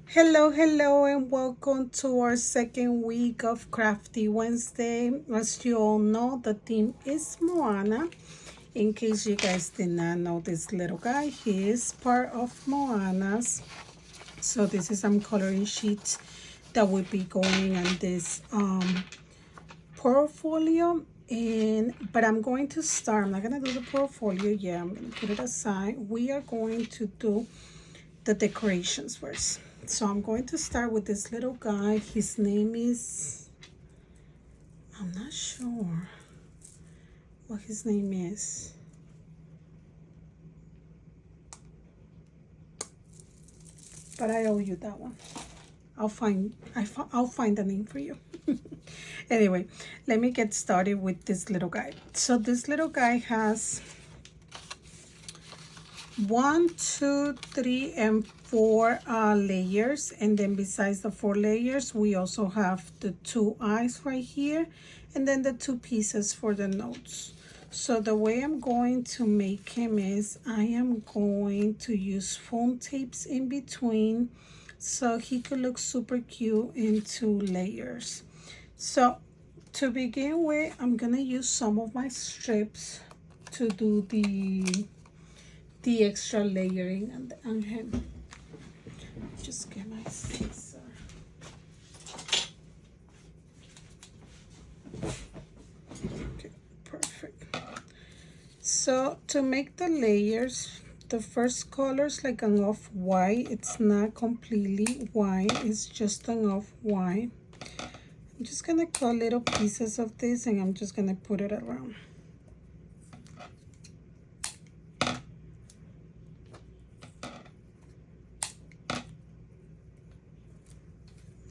Hello, and welcome to our second week of Crafty Wednesday. As you all know, the theme is Moana. In case you guys did not know this little guy, he is part of Moana's. So this is some coloring sheets that will be going on this portfolio. But I'm going to start. I'm not gonna do the portfolio yet. I'm gonna put it aside. We are going to do the decorations first. So I'm going to start with this little guy. His name is, I'm not sure what his name is. But I owe you that one. I'll find the name for you. Anyway, let me get started with this little guy. So this little guy has 1, 2, 3, and 4 layers, and then besides the 4 layers we also have the 2 eyes right here, and then the 2 pieces for the notes. So the way I'm going to make him is I am going to use foam tapes in between so he could look super cute in 2 layers. So to begin with, I'm gonna use some of my strips to do the extra layering on him. Just get my scissor. Okay, perfect. So to make the layers, the first color is like an off-white. It's not completely white, it's just an off-white. I'm just gonna cut little pieces of this and I'm just gonna put it around.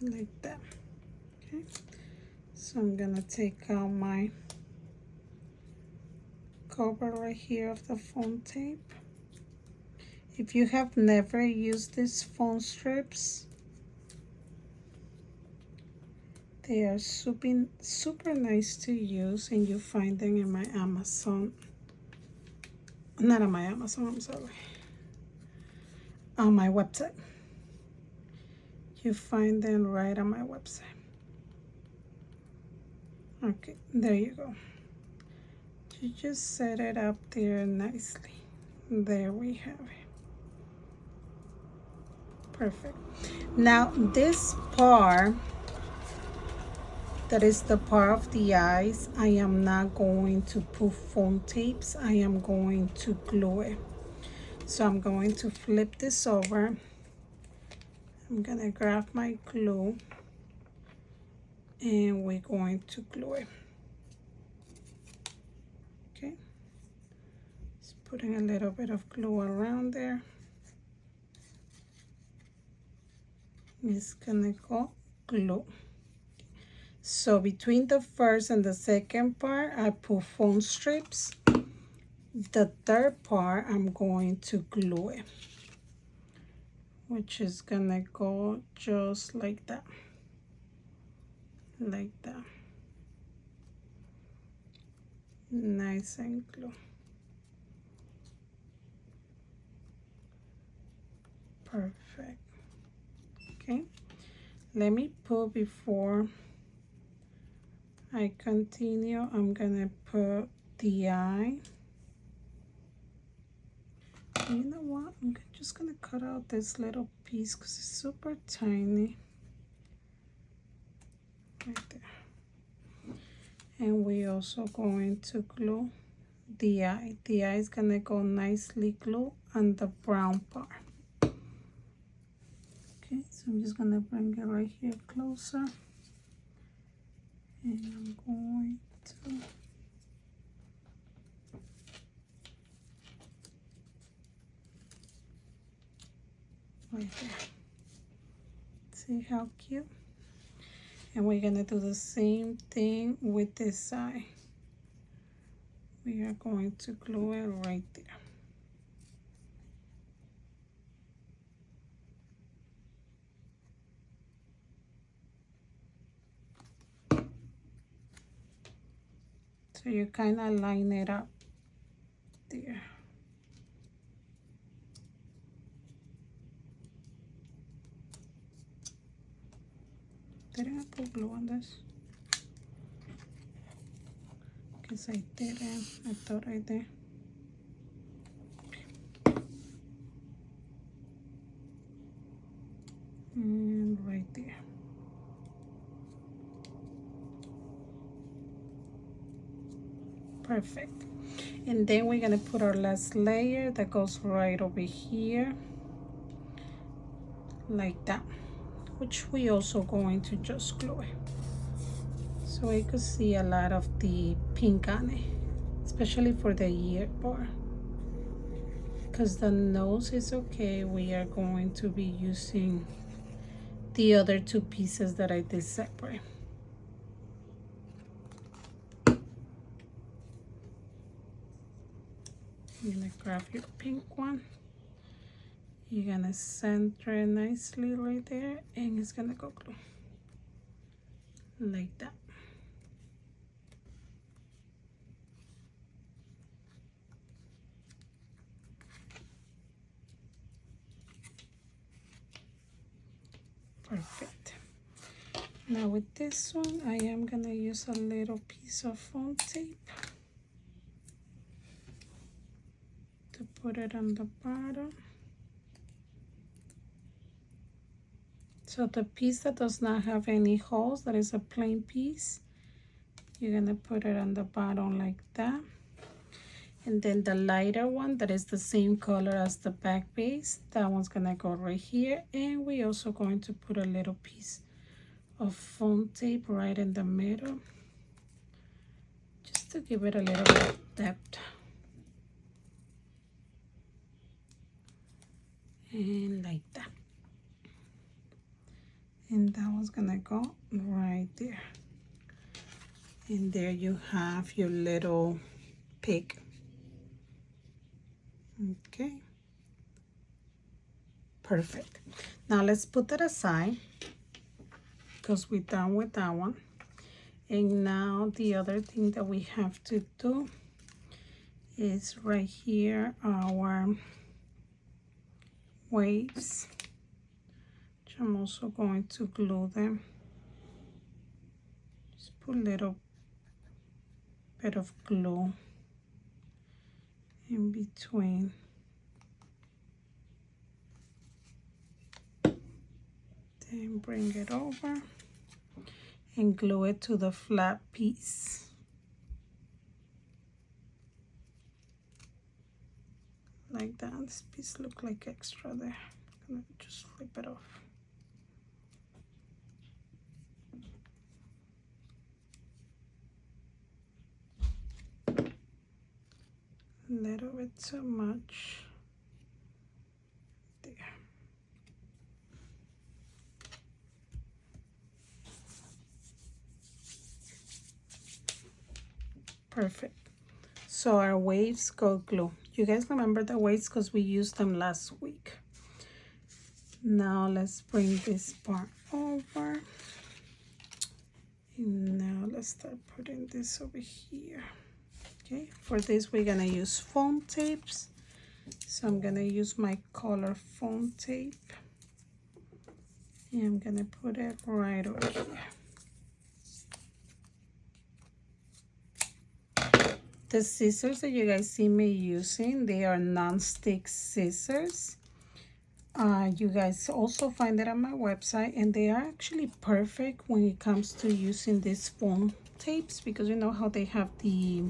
Like that. Okay, so I'm gonna take out my cover right here of the foam tape. If you have never used these foam strips, they are super nice to use, and you find them in my Amazon, not on my Amazon, I'm sorry, on my website. You find them right on my website. Okay, there you go. You just set it up there nicely. There we have it. Perfect. Now this part, that is the part of the eyes, I am not going to put foam tapes. I am going to glue it. So I'm going to flip this over. I'm gonna grab my glue and we're going to glue it. Okay, just putting a little bit of glue around there. It's gonna go glue. So between the first and the second part, I put foam strips. The third part, I'm going to glue it, which is gonna go just like that. Like that. Nice and glue. Perfect. Okay, let me put, before I continue, I'm gonna put the eye. You know what, I'm just gonna cut out this little piece because it's super tiny. Right there. And we also going to glue the eye. The eye is gonna go nicely glue on the brown part. Okay, so I'm just gonna bring it right here closer, and I'm going to right there. See how cute? And we're gonna do the same thing with this side. We are going to glue it right there. So you kind of line it up there. didn't I put glue on this? Guess I didn't. I thought I did. And right there. Perfect. And then we're gonna put our last layer that goes right over here, like that, which we also going to just glue it. So I could see a lot of the pink on it, especially for the ear bar. Because the nose is okay, we are going to be using the other two pieces that I did separate. You're gonna grab your pink one. You're gonna center it nicely right there, and it's gonna go glue like that. Perfect. Now with this one, I am gonna use a little piece of foam tape to put it on the bottom. So the piece that does not have any holes, that is a plain piece, you're gonna put it on the bottom like that. And then the lighter one that is the same color as the back base, that one's gonna go right here. And we're also going to put a little piece of foam tape right in the middle, just to give it a little bit of depth. And like that. And that one's gonna go right there. And there you have your little pig. Okay, perfect. Now let's put that aside because we're done with that one. And now the other thing that we have to do is right here our waves, which I'm also going to glue them. Just put a little bit of glue in between. Then bring it over and glue it to the flat piece. Like that. This piece look like extra there. I'm gonna just flip it off. A little bit too much there. Perfect. So our waves go glue. You guys remember the waves because we used them last week. Now let's bring this part over. And now let's start putting this over here. Okay, for this we're gonna use foam tapes. So I'm gonna use my color foam tape. And I'm gonna put it right over here. The scissors that you guys see me using, they are non-stick scissors. You guys also find it on my website, and they are actually perfect when it comes to using these foam tapes, because you know how they have the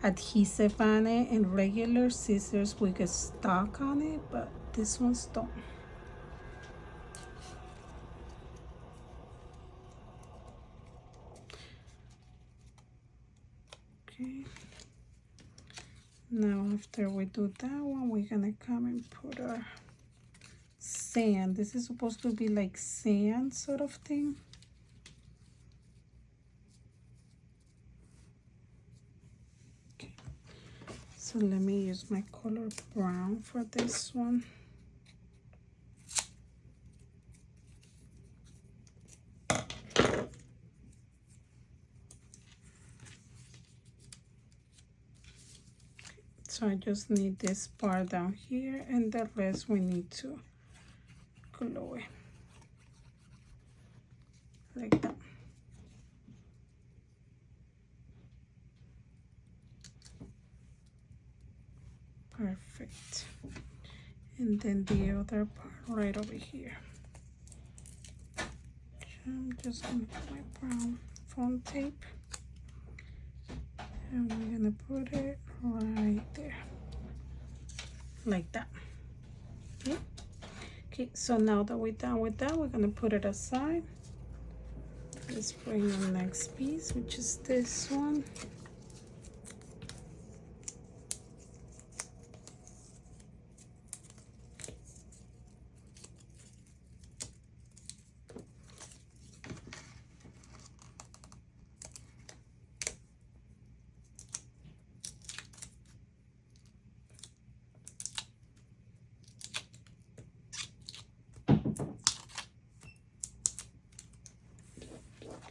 adhesive on it, and regular scissors will get stuck on it, but this one's don't. Okay. Now after we do that one, we're gonna come and put our sand. This is supposed to be like sand sort of thing. Okay. So let me use my color brown for this one. So I just need this part down here, and the rest we need to glue it like that. Perfect. And then the other part right over here. I'm just gonna put my brown foam tape, and we're gonna put it right there, like that. Okay. Okay, so now that we're done with that, we're gonna put it aside. Let's bring the next piece, which is this one.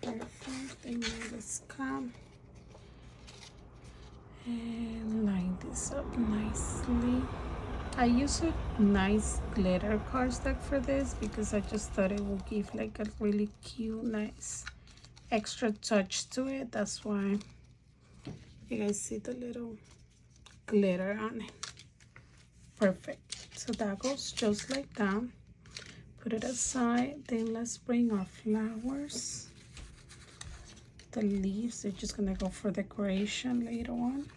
Perfect. And now let's come and line this up nicely. I use a nice glitter cardstock for this because I just thought it would give like a really cute, nice extra touch to it. That's why you guys see the little glitter on it. Perfect. So that goes just like that. Put it aside. Then let's bring our flowers. The leaves, they're just gonna go for decoration later on.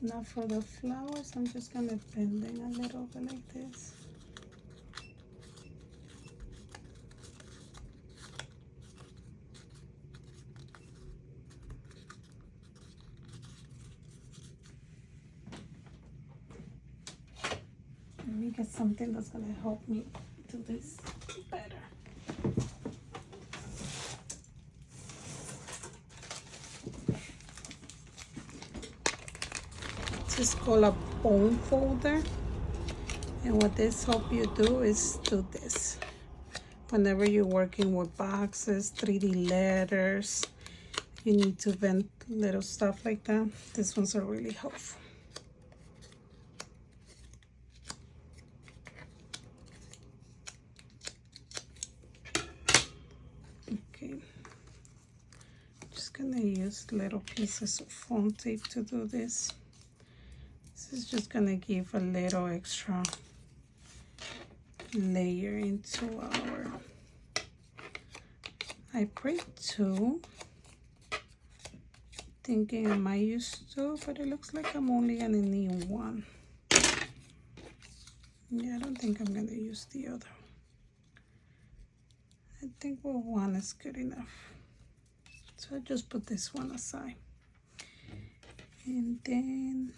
Now for the flowers, I'm just gonna bend them a little bit like this. Let me get something that's gonna help me do this better. This is called a bone folder, and what this help you do is do this. Whenever you're working with boxes, 3D letters, you need to bend little stuff like that. These ones are really helpful. Okay, just gonna use little pieces of foam tape to do this. This is just gonna give a little extra layer into our, I prayed two, thinking I might use two, but it looks like I'm only gonna need one. Yeah, I don't think I'm gonna use the other. I think one is good enough. So I just put this one aside. And then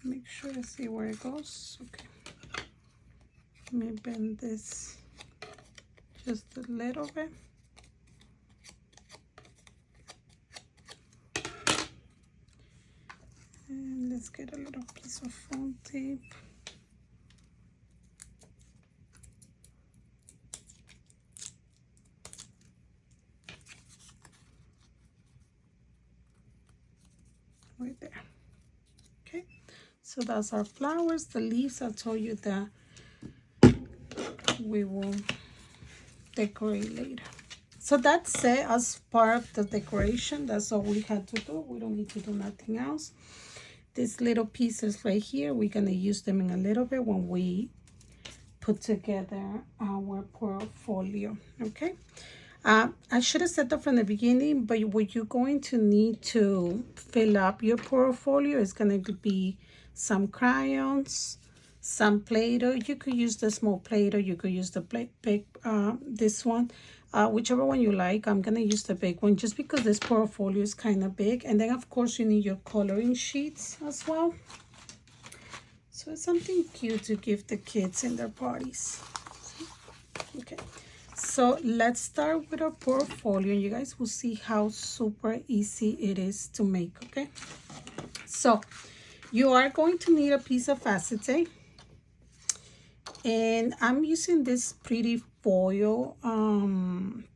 make sure I see where it goes. Okay. Let me bend this just a little bit. And let's get a little piece of foam tape. Right there. Okay, so that's our flowers. The leaves, I'll tell you that we will decorate later. So that's it as part of the decoration. That's all we had to do. We don't need to do nothing else. These little pieces right here, we're gonna use them in a little bit when we put together our portfolio. Okay, I should have said that from the beginning, but what you're going to need to fill up your portfolio is going to be some crayons, some Play-Doh. You could use the small Play-Doh, you could use the big, this one, whichever one you like. I'm going to use the big one just because this portfolio is kind of big. And then, of course, you need your coloring sheets as well. So it's something cute to give the kids in their parties. Okay. So let's start with our portfolio. You guys will see how super easy it is to make, okay? So you are going to need a piece of acetate. And I'm using this pretty foil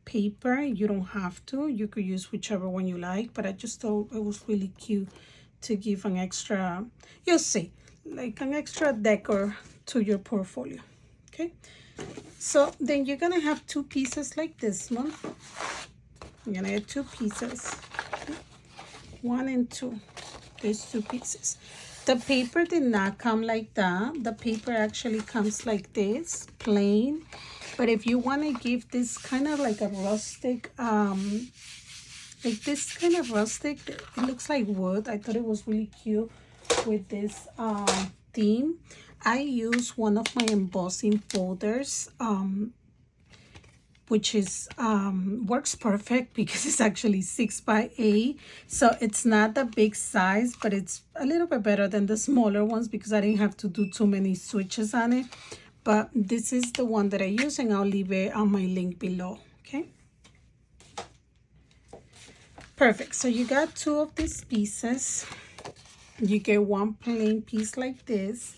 paper. You don't have to. You could use whichever one you like, but I just thought it was really cute to give an extra, you'll see. like an extra decor to your portfolio. Okay, so then you're gonna have two pieces like this one. I'm gonna get two pieces, one and two. There's two pieces. The paper did not come like that. The paper actually comes like this, plain. But if you want to give this kind of like a rustic, like this kind of rustic, it looks like wood. I thought it was really cute with this theme. I use one of my embossing folders, which is works perfect because it's actually 6x8, so it's not the big size, but it's a little bit better than the smaller ones because I didn't have to do too many switches on it. But this is the one that I use, and I'll leave it on my link below. Okay, perfect. So you got two of these pieces. You get one plain piece like this,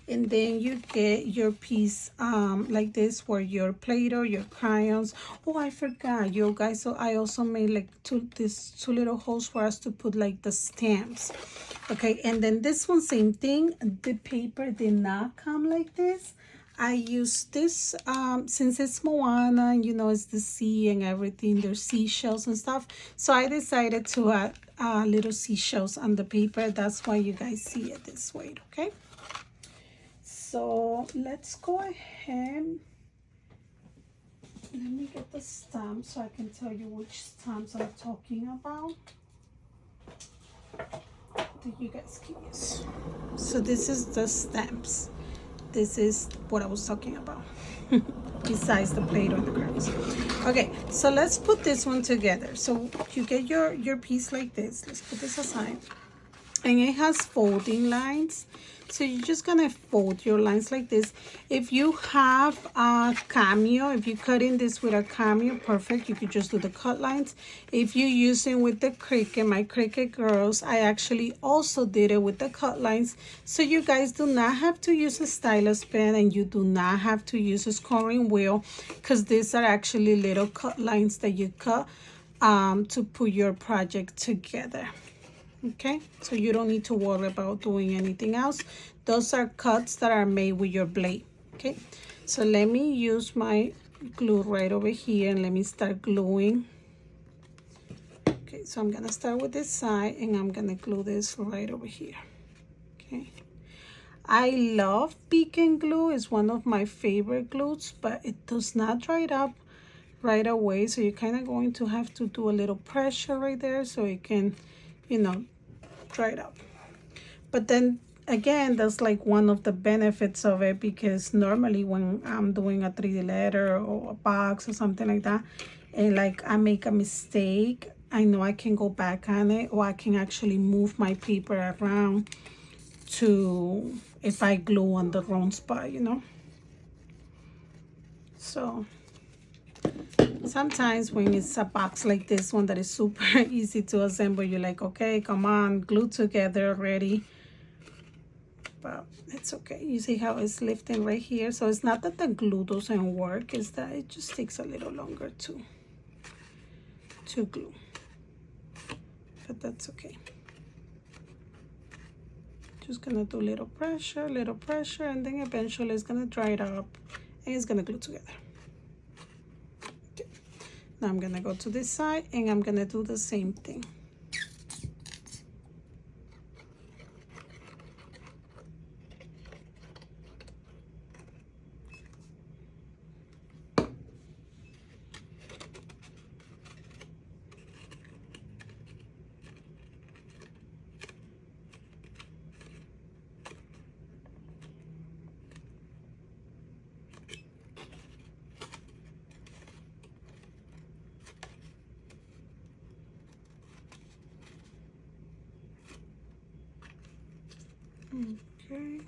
and then you get your piece like this for your Play-Doh, your crayons. Oh, I forgot, you guys, so I also made like two little holes for us to put like the stamps. Okay, and then this one, same thing. The paper did not come like this. I use this since it's Moana, and you know it's the sea and everything, there's seashells and stuff, so I decided to add little seashells on the paper. That's why you guys see it this way. Okay, so let's go ahead. Let me get the stamp so I can tell you which stamps I'm talking about that you guys can use. So this is the stamps. This is what I was talking about besides the Play-Doh and the crayons. Okay, so let's put this one together. So you get your piece like this. Let's put this aside, and it has folding lines, so you're just gonna fold your lines like this. If you have a cameo, if you cut in this with a cameo, perfect, you could just do the cut lines. If you're using with the Cricut, my Cricut girls, I actually also did it with the cut lines. So you guys do not have to use a stylus pen, and you do not have to use a scoring wheel, because these are actually little cut lines that you cut to put your project together. Okay, so you don't need to worry about doing anything else. Those are cuts that are made with your blade. Okay, so let me use my glue right over here, and let me start gluing. Okay, so I'm gonna start with this side, and I'm gonna glue this right over here. Okay, I love Beacon glue. It's one of my favorite glues, but it does not dry it up right away, so you're kind of going to have to do a little pressure right there so it can, you know, dry it up. But then again, that's like one of the benefits of it, because normally when I'm doing a 3D letter or a box or something like that, and like I make a mistake, I know I can go back on it, or I can actually move my paper around to, if I glue on the wrong spot, you know. So sometimes when it's a box like this one that is super easy to assemble, you're like, okay, come on, glue together already. But it's okay. You see how it's lifting right here? So it's not that the glue doesn't work, it's that it just takes a little longer to glue. But that's okay. Just gonna do little pressure, and then eventually it's gonna dry it up and it's gonna glue together. Now I'm gonna go to this side, and I'm gonna do the same thing. Okay.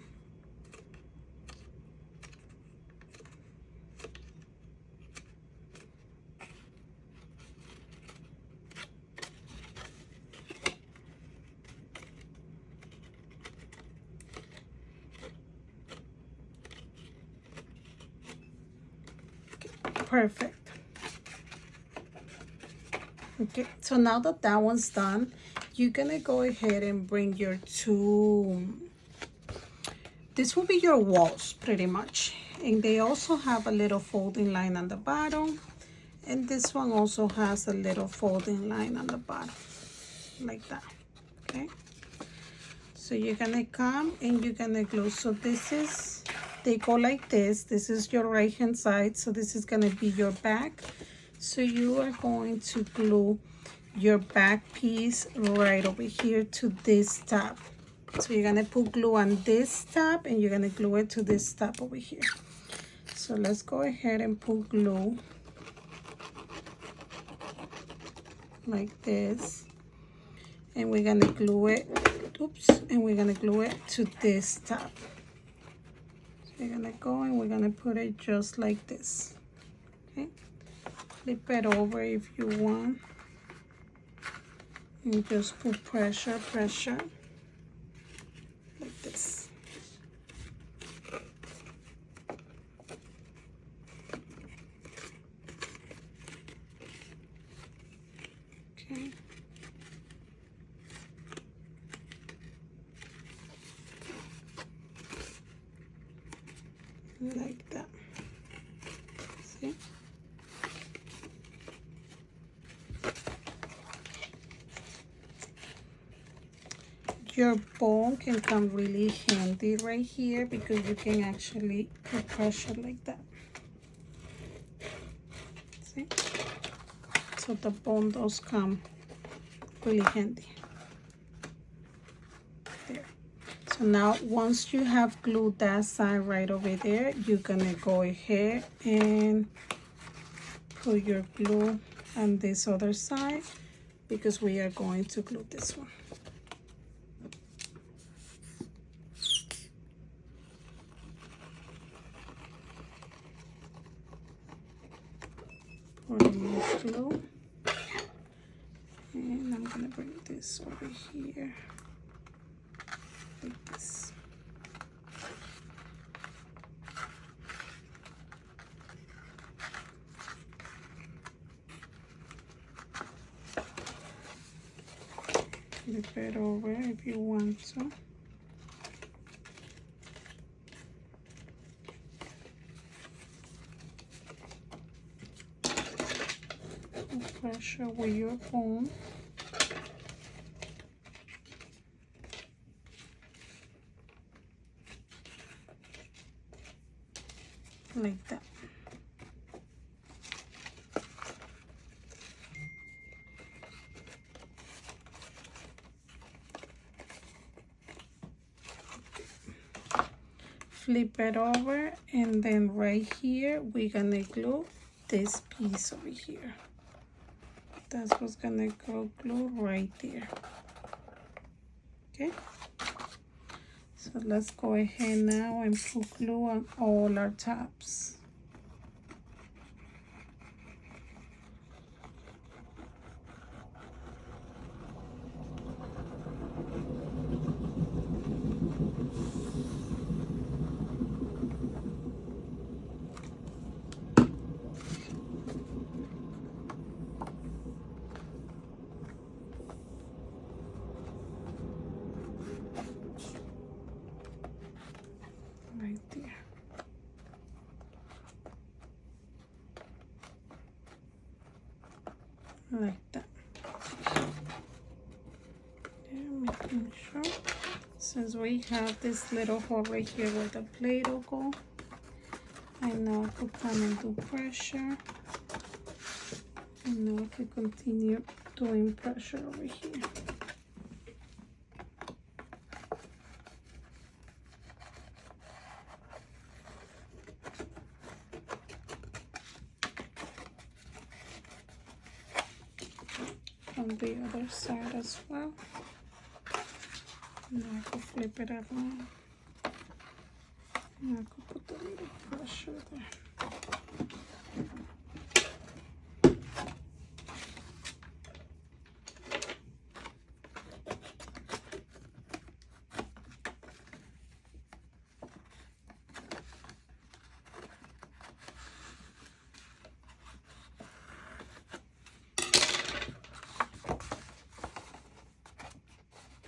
Perfect. Okay, so now that that one's done, you're gonna go ahead and bring your two this will be your walls pretty much. And they also have a little folding line on the bottom. And this one also has a little folding line on the bottom, like that, okay? So you're gonna come and you're gonna glue. So this is, they go like this. This is your right hand side. So this is gonna be your back. So you are going to glue your back piece right over here to this tab. So you're gonna put glue on this tab and you're gonna glue it to this tab over here. So let's go ahead and put glue like this, and we're gonna glue it, oops, and we're gonna glue it to this tab. So we're gonna go and we're gonna put it just like this, okay? Flip it over if you want, and just put pressure, like this. Okay. Like that. See? Your bone can come really handy right here because you can actually put pressure like that. See? So the bone does come really handy. There. So now once you have glued that side right over there, you're gonna go ahead and put your glue on this other side because we are going to glue this one. More glue, and I'm gonna bring this over here like this. Flip it over if you want to. Pressure with your phone. Like that. Flip it over, and then right here we're gonna glue this piece over here. That's what's gonna go glue right there. Okay, so let's go ahead now and put glue on all our tabs. Right there. Like that. Yeah, making sure. Since we have this little hole right here where the Play-Doh go, I now could come and do pressure. And now I can continue doing pressure over here. On the other side as well. Now I could flip it around. And I could put a little pressure there.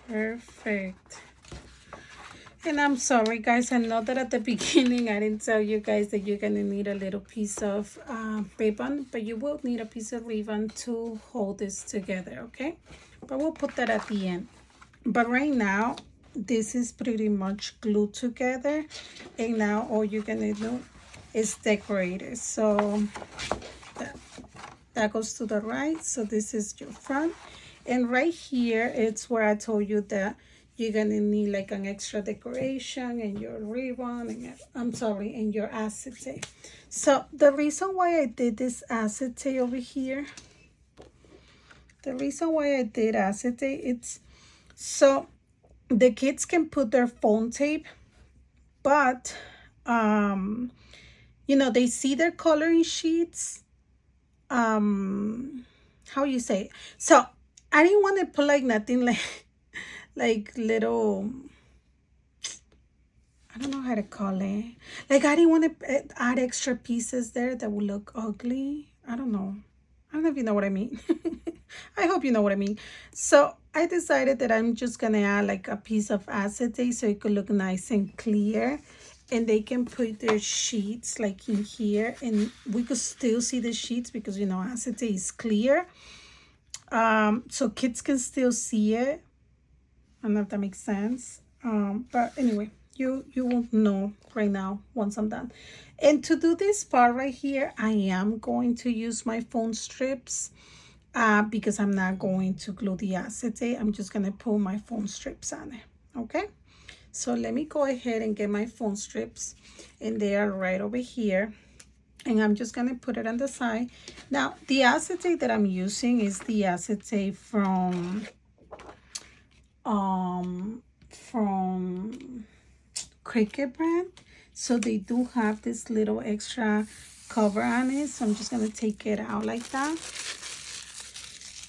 Perfect. And I'm sorry, guys. I know that at the beginning I didn't tell you guys that you're gonna need a little piece of ribbon, but you will need a piece of ribbon to hold this together, okay? But we'll put that at the end. But right now, this is pretty much glued together, and now all you're gonna do is decorate it. So that goes to the right. So this is your front, and right here it's where I told you that you're gonna need like an extra decoration and your ribbon and I'm sorry, and your acetate. So the reason why I did this acetate over here, it's so the kids can put their phone tape, but you know, they see their coloring sheets, how you say it? So I didn't want to put like nothing like like little, I don't know how to call it, like I didn't want to add extra pieces there that would look ugly. I don't know if you know what I mean. I hope you know what I mean. So I decided that I'm just gonna add like a piece of acetate so it could look nice and clear, and they can put their sheets like in here and we could still see the sheets because, you know, acetate is clear, so kids can still see it. I don't know if that makes sense, but anyway, you won't know right now once I'm done. And to do this part right here, I am going to use my foam strips, because I'm not going to glue the acetate. I'm just gonna pull my foam strips on it. Okay, so let me go ahead and get my foam strips, and they are right over here, and I'm just gonna put it on the side. Now the acetate that I'm using is the acetate from Cricut brand. So they do have this little extra cover on it, so I'm just gonna take it out like that.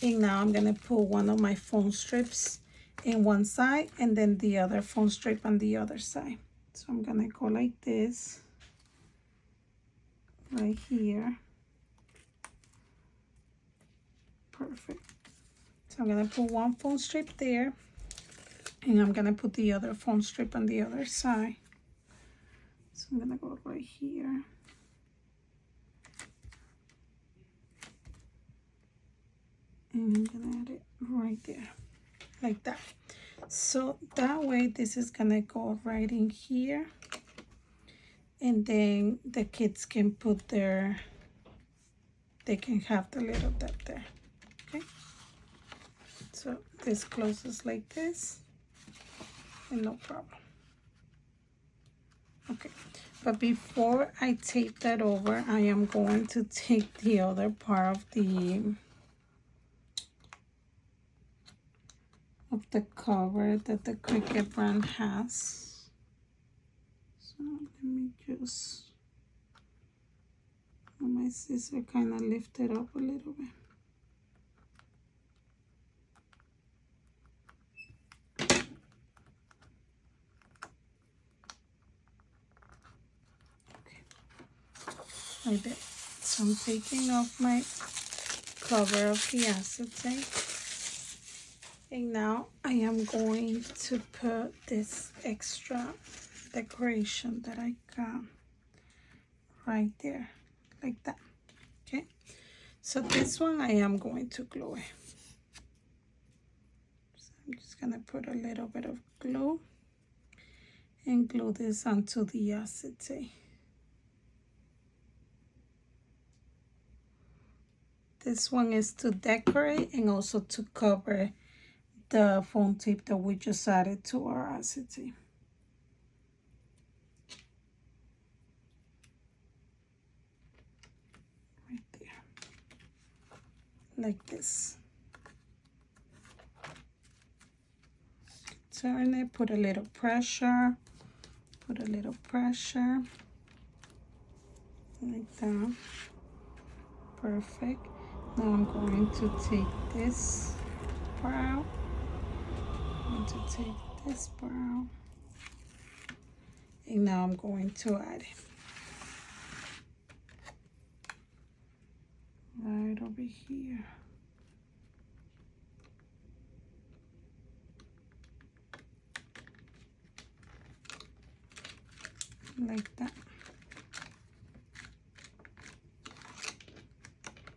And now I'm gonna put one of my foam strips in one side and then the other foam strip on the other side. So I'm gonna go like this right here. Perfect. So I'm gonna put one foam strip there, and I'm gonna put the other foam strip on the other side. So I'm gonna go right here. And I'm gonna add it right there, like that. So that way this is gonna go right in here, and then the kids can put their, they can have the little dot there. Okay, so this closes like this and no problem. Okay, but before I tape that over, I am going to take the other part of the cover that the Cricut brand has. So let me just, my scissor kind of lift it up a little bit. Okay, like that. So I'm taking off my cover of the acetate. And now I am going to put this extra decoration that I got right there, like that. Okay, so this one I am going to glue it. So I'm just gonna put a little bit of glue and glue this onto the acetate. This one is to decorate and also to cover the foam tape that we just added to our acetate. Right there, like this. Turn it, put a little pressure, like that. Perfect. Now I'm going to take this part out. I'm going to take this part out. And now I'm going to add it right over here. like that.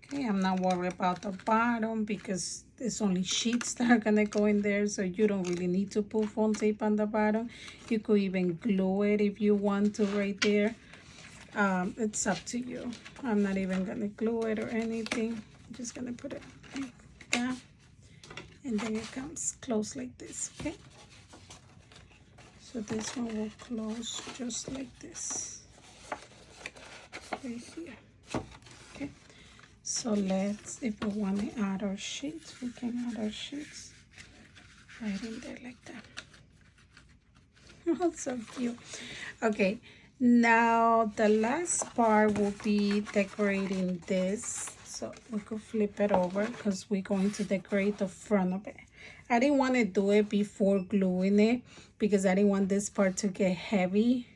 Okay, I'm not worried about the bottom because there's only sheets that are gonna go in there, so you don't really need to put foam tape on the bottom. You could even glue it if you want to right there. It's up to you. I'm not even gonna glue it or anything. I'm just gonna put it like that, and then it comes closed like this. Okay, so this one will close just like this right here. Okay, so let's, if we want to add our sheets, we can add our sheets right in there like that. Oh, so cute. Okay, now the last part will be decorating this. So we could flip it over because we're going to decorate the front of it. I didn't want to do it before gluing it because I didn't want this part to get heavy.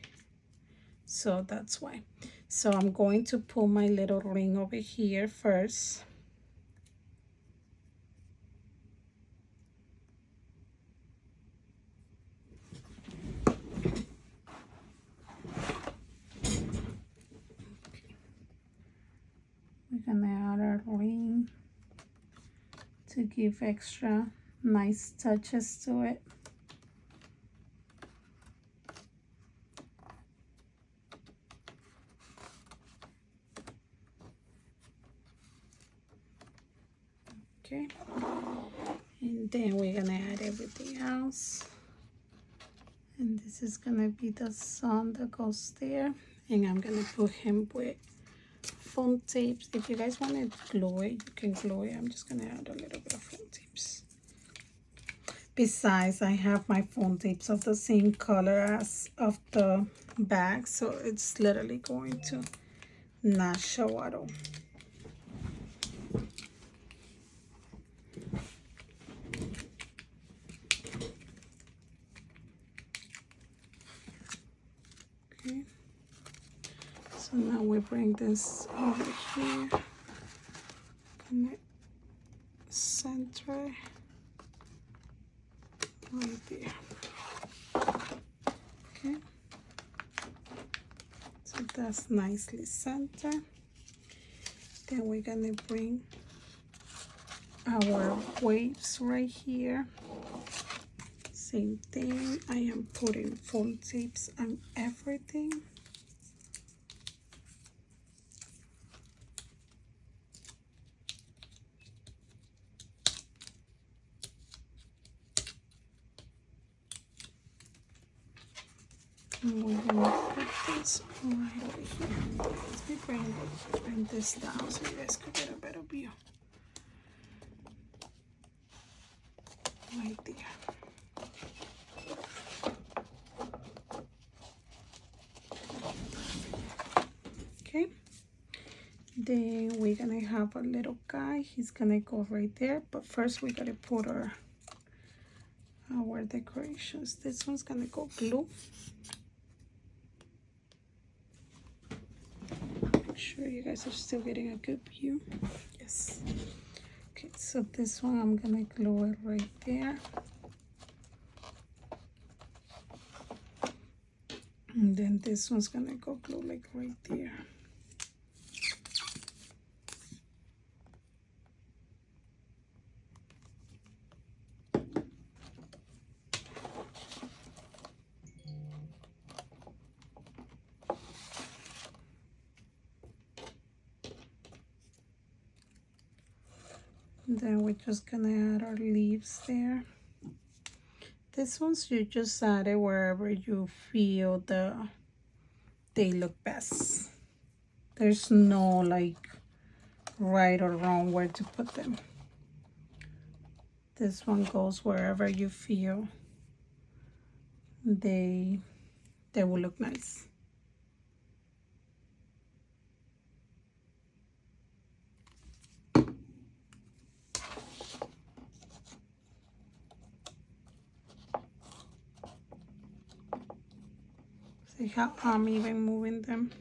So that's why. So I'm going to put my little ring over here first. We're gonna add our ring to give extra nice touches to it. Okay, and then we're gonna add everything else, and this is gonna be the sun that goes there, and I'm gonna put him with foam tapes. If you guys want to glue it, you can glue it. I'm just gonna add a little bit of foam tapes. Besides, I have my foam tapes of the same color as of the bag, so it's literally going to not show at all. Okay, so now we bring this over here, connect center right there. Okay, so that's nicely centered. Then we're gonna bring our waves right here. Same thing, I am putting foam tapes on everything. And we're gonna put this right over here. Let me bring this down so you guys could get a better view. Right there. Okay, then we're gonna have a little guy. He's gonna go right there, but first we gotta put our decorations. This one's gonna go blue. Make sure you guys are still getting a good view. Yes. Okay, so this one I'm gonna glue it right there. And then this one's gonna go glue like right there. And then we're just gonna add our leaves there. This one's you just add it wherever you feel they look best. There's no like right or wrong where to put them. This one goes wherever you feel they will look nice. See how I'm even moving them.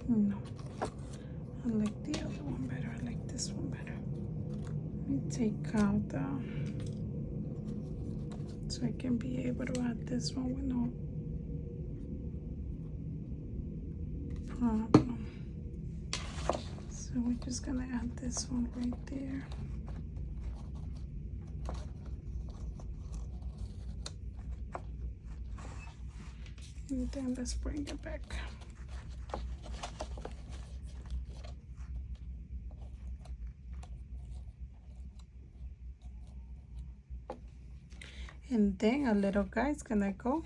No, I like the other one better. I like this one better. Let me take out the, so I can be able to add this one with no problem. So we're just gonna add this one right there. And then let's bring it back. And then our little guy's gonna go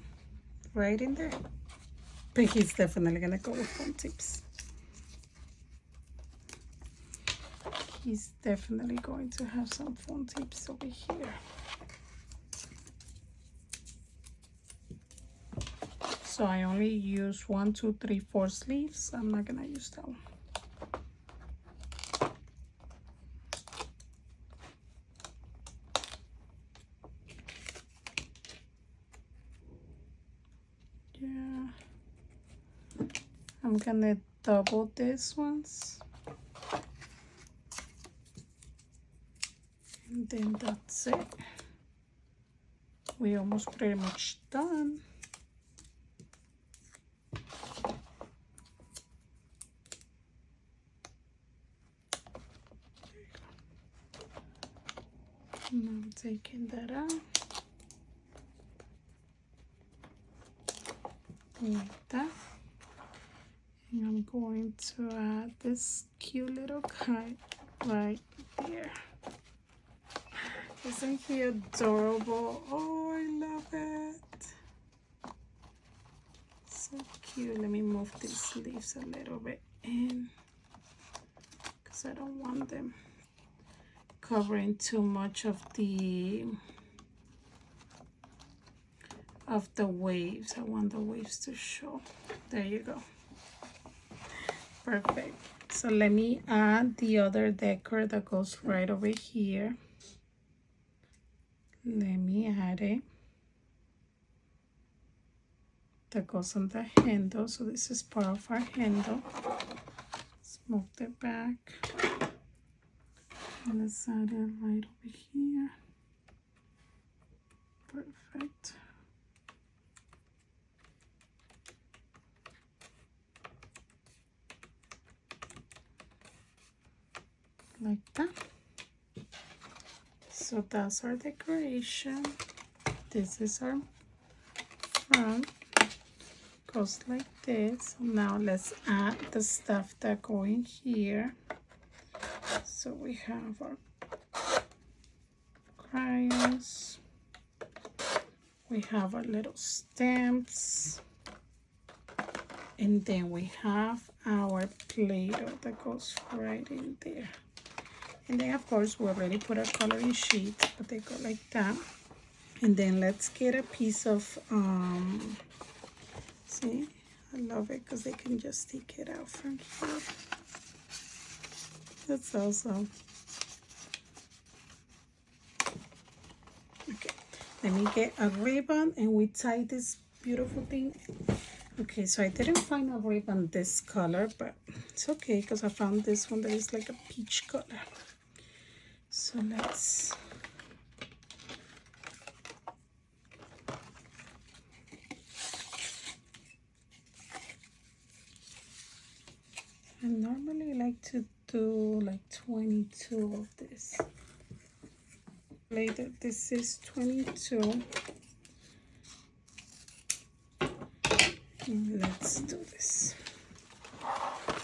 right in there. But he's definitely gonna go with foam tips. He's definitely going to have some foam tips over here. So I only use 1, 2, 3, 4 sleeves. I'm not gonna use that one. Yeah, I'm gonna double this ones. And then that's it. We almost pretty much done. Now I'm taking that out. Like that. And I'm going to add this cute little guy right there. Isn't he adorable? Oh, I love it. So cute. Let me move these leaves a little bit in because I don't want them covering too much of the waves. I want the waves to show. There you go. Perfect. So let me add the other decor that goes right over here. Let me add it. That goes on the handle. So this is part of our handle. Let's move it back. And let's add it right over here. Perfect. Like that. So that's our decoration. This is our front. Goes like this. Now let's add the stuff that go in here. So we have our crayons. We have our little stamps. And then we have our Play-Doh that goes right in there. And then of course we already put our coloring sheet, but they go like that. And then let's get a piece of see, I love it because they can just stick it out from here. That's awesome. Okay, let me get a ribbon and we tie this beautiful thing. Okay, so I didn't find a ribbon this color, but it's okay because I found this one that is like a peach color. So let's I normally like to do like 22 of this. Later, this is 22. And let's do this.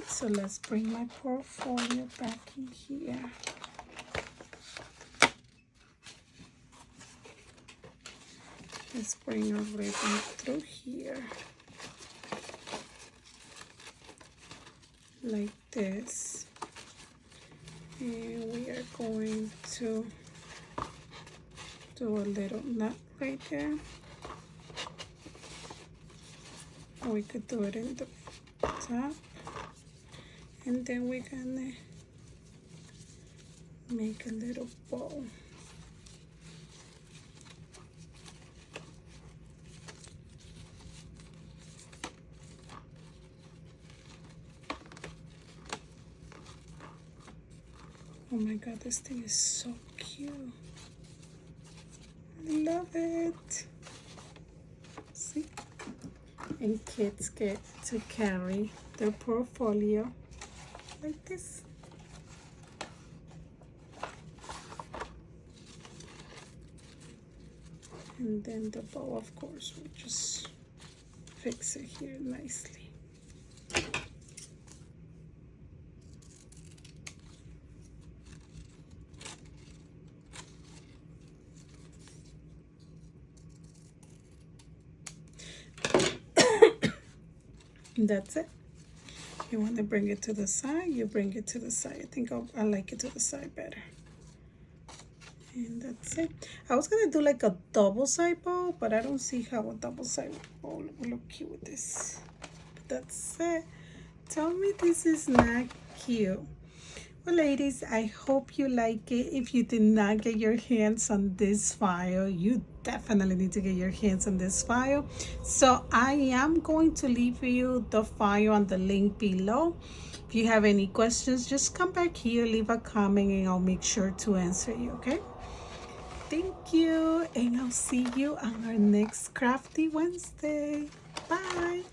So let's bring my portfolio back in here. Let's bring our ribbon through here. Like this. And we are going to do a little knot right there. Or we could do it in the top. And then we're gonna make a little bow. Oh my god, this thing is so cute. I love it. See? And kids get to carry their portfolio like this. And then the bow, of course, we'll just fix it here nicely. That's it. You want to bring it to the side, you bring it to the side. I think I like it to the side better. And that's it. I was gonna do like a double side bow, but I don't see how a double side bow will look cute with this. But that's it. Tell me this is not cute. Well, ladies, I hope you like it. If you did not get your hands on this file, you definitely need to get your hands on this file. So I am going to leave you the file on the link below. If you have any questions, just come back here, leave a comment, and I'll make sure to answer you, okay? Thank you, and I'll see you on our next Crafty Wednesday. Bye.